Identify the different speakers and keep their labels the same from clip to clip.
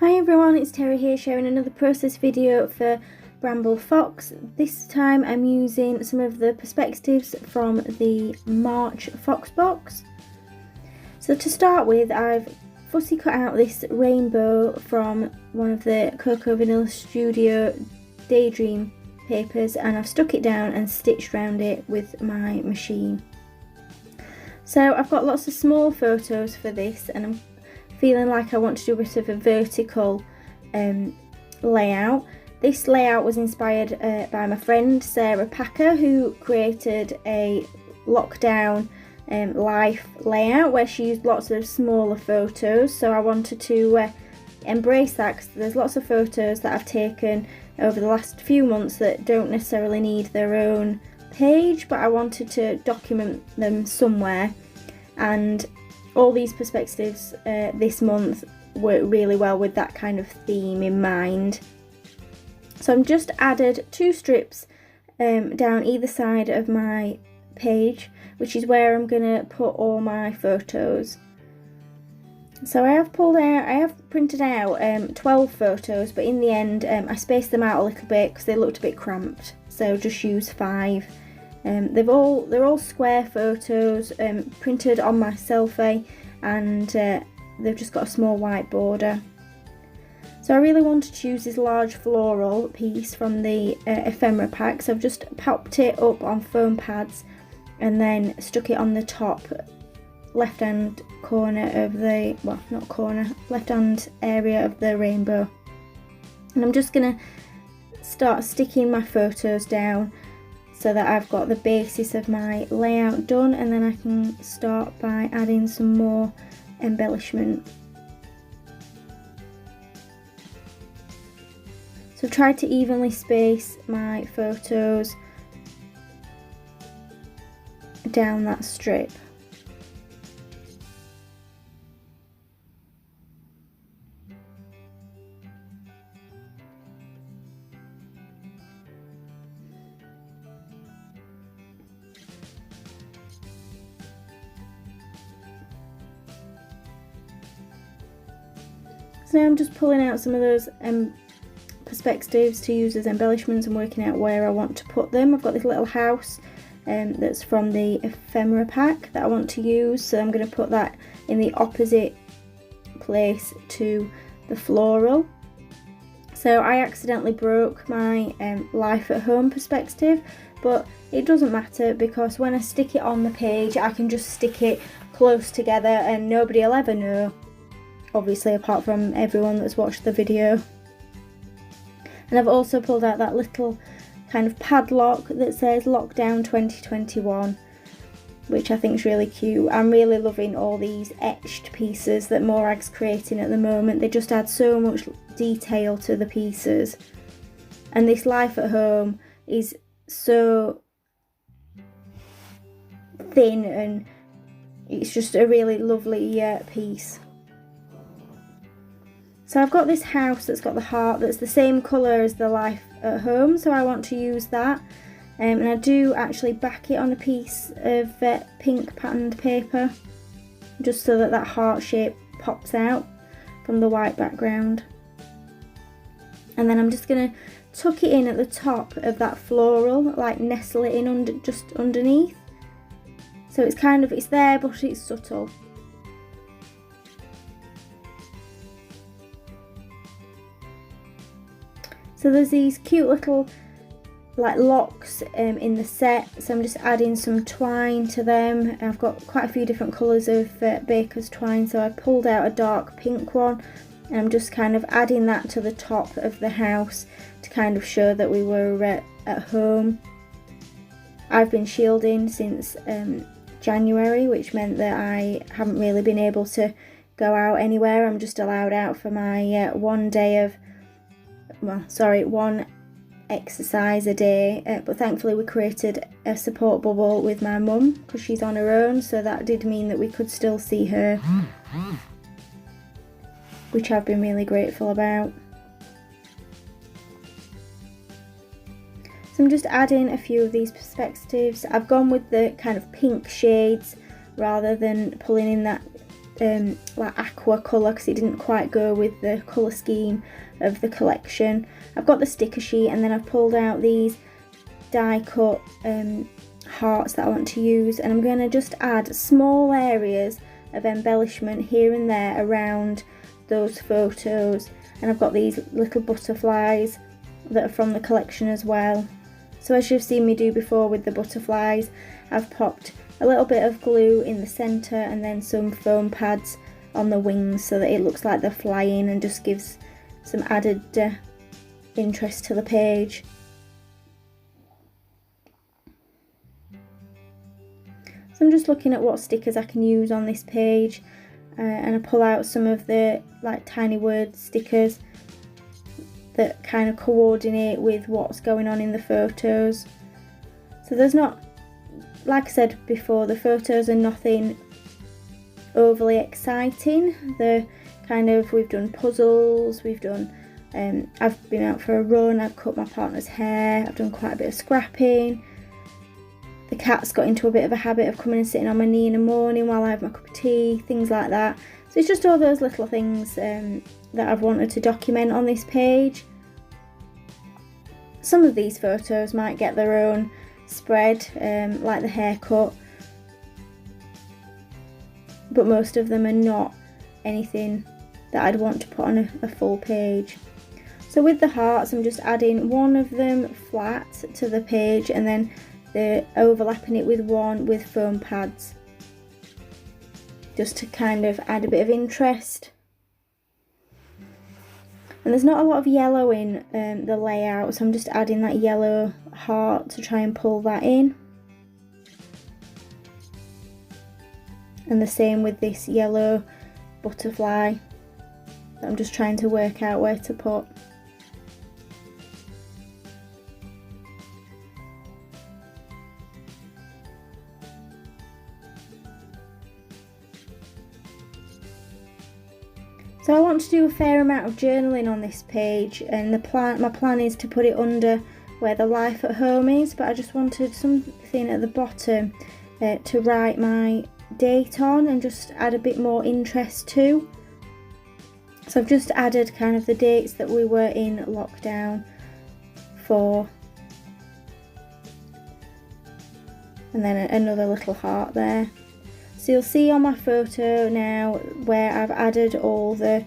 Speaker 1: Hi everyone, it's Terri here sharing another process video for Bramble Fox. This time I'm using some of the perspectives from the March Fox box. So to start with, I've fussy cut out this rainbow from one of the Cocoa Vanilla Studio Daydream papers, and I've stuck it down and stitched around it with my machine. So I've got lots of small photos for this, and I'm feeling like I want to do a bit of a vertical layout. This layout was inspired by my friend Sarah Packer, who created a lockdown life layout where she used lots of smaller photos. So I wanted to embrace that, because there's lots of photos that I've taken over the last few months that don't necessarily need their own page, but I wanted to document them somewhere, and all these perspectives this month work really well with that kind of theme in mind. So I've just added 2 strips down either side of my page, which is where I'm going to put all my photos. So I have printed out 12 photos, but in the end I spaced them out a little bit because they looked a bit cramped, so just use 5. They're all square photos printed on my selfie, and they've just got a small white border. So I really wanted to use this large floral piece from the ephemera pack, so I've just popped it up on foam pads and then stuck it on the top left hand corner of the, well, not corner, left hand area of the rainbow. And I'm just gonna start sticking my photos down so that I've got the basis of my layout done, and then I can start by adding some more embellishment. So I've tried to evenly space my photos down that strip. So now I'm just pulling out some of those perspectives to use as embellishments and working out where I want to put them. I've got this little house that's from the ephemera pack that I want to use, so I'm going to put that in the opposite place to the floral. So I accidentally broke my life at home perspective, but it doesn't matter, because when I stick it on the page I can just stick it close together and nobody will ever know, obviously apart from everyone that's watched the video. And I've also pulled out that little kind of padlock that says Lockdown 2021, which I think is really cute. I'm really loving all these etched pieces that Morag's creating at the moment. They just add so much detail to the pieces. And this life at home is so thin, and it's just a really lovely piece. So I've got this house that's got the heart that's the same colour as the life at home, so I want to use that. And I do actually back it on a piece of pink patterned paper, just so that that heart shape pops out from the white background. And then I'm just going to tuck it in at the top of that floral, like nestle it in just underneath. So it's there, but it's subtle. So there's these cute little like locks in the set, so I'm just adding some twine to them. I've got quite a few different colours of baker's twine, so I pulled out a dark pink one, and I'm just kind of adding that to the top of the house to kind of show that we were at home. I've been shielding since January, which meant that I haven't really been able to go out anywhere. I'm just allowed out for my one exercise a day, but thankfully we created a support bubble with my mum because she's on her own, so that did mean that we could still see her, which I've been really grateful about. So I'm just adding a few of these perspectives. I've gone with the kind of pink shades rather than pulling in that like aqua colour because it didn't quite go with the colour scheme of the collection. I've got the sticker sheet, and then I've pulled out these die cut hearts that I want to use, and I'm going to just add small areas of embellishment here and there around those photos. And I've got these little butterflies that are from the collection as well. So as you've seen me do before with the butterflies, I've popped a little bit of glue in the centre and then some foam pads on the wings so that it looks like they're flying and just gives some added interest to the page. So I'm just looking at what stickers I can use on this page, and I pull out some of the like tiny word stickers that kind of coordinate with what's going on in the photos. So there's not, like I said before, the photos are nothing overly exciting. They're kind of, we've done puzzles, we've done, I've been out for a run, I've cut my partner's hair, I've done quite a bit of scrapping. The cat's got into a bit of a habit of coming and sitting on my knee in the morning while I have my cup of tea, things like that. So it's just all those little things that I've wanted to document on this page. Some of these photos might get their own spread, like the haircut, but most of them are not anything that I'd want to put on a full page. So with the hearts, I'm just adding one of them flat to the page and then overlapping it with one with foam pads, just to kind of add a bit of interest. And there's not a lot of yellow in the layout, so I'm just adding that yellow heart to try and pull that in. And the same with this yellow butterfly that I'm just trying to work out where to put. So I want to do a fair amount of journaling on this page, and my plan is to put it under where the life at home is, but I just wanted something at the bottom to write my date on and just add a bit more interest to. So I've just added kind of the dates that we were in lockdown for, and then another little heart there. So you'll see on my photo now where I've added all the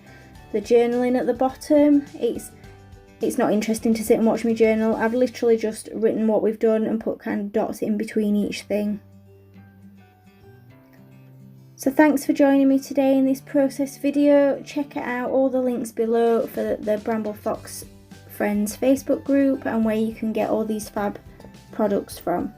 Speaker 1: journaling at the bottom. It's not interesting to sit and watch me journal. I've literally just written what we've done and put kind of dots in between each thing. So thanks for joining me today in this process video. Check out all the links below for the Bramble Fox Friends Facebook group and where you can get all these fab products from.